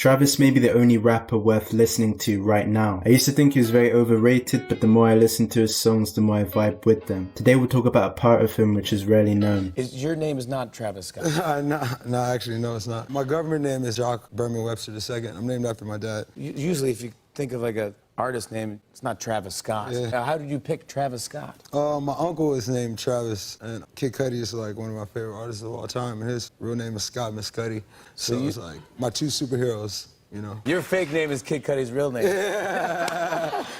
Travis may be the only rapper worth listening to right now. I used to think he was very overrated, but the more I listen to his songs, the more I vibe with them. Today we'll talk about a part of him which is rarely known. Your name is not Travis Scott. No, actually, no, it's not. My government name is Jock Berman Webster II. I'm named after my dad. Usually, if you think of like a artist name, it's not Travis Scott. Yeah. How did you pick Travis Scott? My uncle is named Travis, and Kid Cudi is like one of my favorite artists of all time, and his real name is Scott Mescudi. So it's like my two superheroes, you know. Your fake name is Kid Cudi's real name.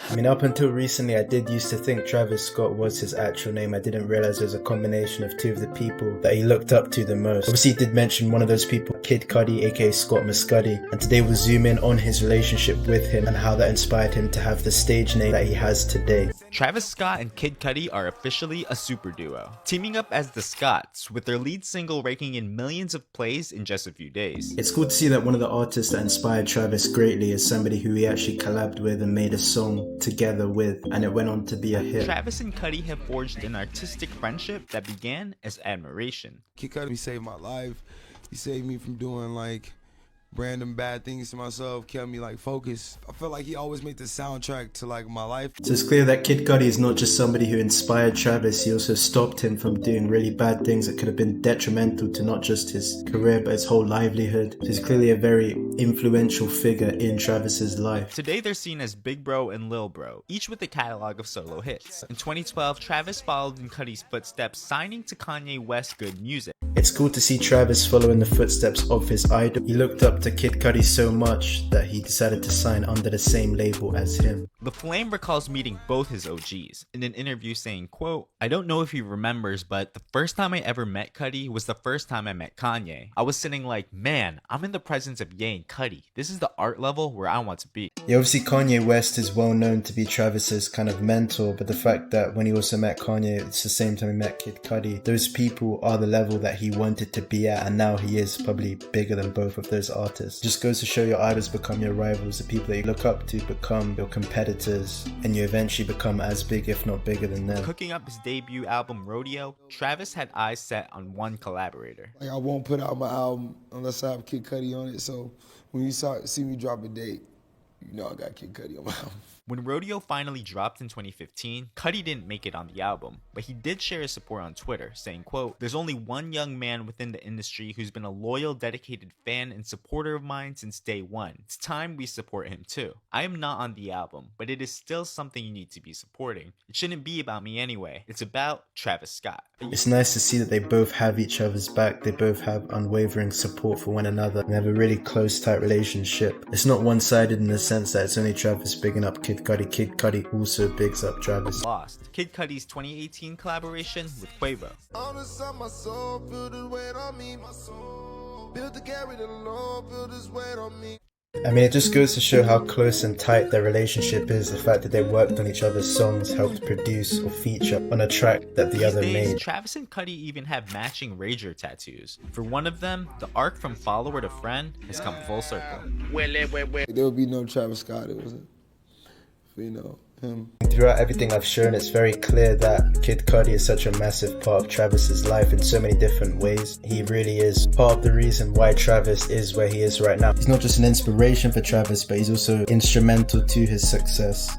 I mean, up until recently, I did used to think Travis Scott was his actual name. I didn't realize it was a combination of two of the people that he looked up to the most. Obviously, he did mention one of those people, Kid Cudi, aka Scott Mescudi, and today we'll zoom in on his relationship with him and how that inspired him to have the stage name that he has today. Travis Scott and Kid Cudi are officially a super duo, teaming up as the Scotts, with their lead single raking in millions of plays in just a few days. It's cool to see that one of the artists that inspired Travis greatly is somebody who he actually collabed with and made a song together with, and it went on to be a hit. Travis and Cudi have forged an artistic friendship that began as admiration. Kid Cudi saved my life. He saved me from doing like random bad things to myself, kept me like focused. I feel like he always made the soundtrack to like my life. So it's clear that Kid Cudi is not just somebody who inspired Travis, he also stopped him from doing really bad things that could have been detrimental to not just his career but his whole livelihood. So he's clearly a very influential figure in Travis's life. Today they're seen as Big Bro and Lil Bro, each with a catalog of solo hits. In 2012, Travis followed in Cudi's footsteps, signing to Kanye West's Good Music. It's cool to see Travis follow in the footsteps of his idol. He looked up to Kid Cudi so much that he decided to sign under the same label as him. The Flame recalls meeting both his OGs in an interview saying, quote, "I don't know if he remembers, but the first time I ever met Cudi was the first time I met Kanye. I was sitting like, man, I'm in the presence of Ye and Cudi. This is the art level where I want to be." Yeah, obviously Kanye West is well known to be Travis's kind of mentor, but the fact that when he also met Kanye, it's the same time he met Kid Cudi, those people are the level that he wanted to be at, and now he is probably bigger than both of those artists. Just goes to show your idols become your rivals, the people that you look up to become your competitors, and you eventually become as big if not bigger than them. Cooking up his debut album Rodeo, Travis had eyes set on one collaborator. Like I won't put out my album unless I have Kid Cudi on it. So when you see me drop a date, you know I got Kid Cudi on my album. When Rodeo finally dropped in 2015, Cudi didn't make it on the album, but he did share his support on Twitter, saying, quote, "There's only one young man within the industry who's been a loyal, dedicated fan and supporter of mine since day one. It's time we support him too. I am not on the album, but it is still something you need to be supporting. It shouldn't be about me anyway. It's about Travis Scott." It's nice to see that they both have each other's back, they both have unwavering support for one another, and they have a really close, tight relationship. It's not one-sided in the sense that it's only Travis bigging up Kid Cudi. Kid Cudi also bigs up Travis. Lost, Kid Cudi's 2018 collaboration with Quavo. I mean, it just goes to show how close and tight their relationship is. The fact that they worked on each other's songs, helped produce or feature on a track that the other These days, made. Travis and Cudi even have matching Rager tattoos. For one of them, the arc from follower to friend has come full circle. There would be no Travis Scott. It was, him. Throughout everything I've shown, it's very clear that Kid Cudi is such a massive part of Travis's life in so many different ways. He really is part of the reason why Travis is where he is right now. He's not just an inspiration for Travis, but he's also instrumental to his success.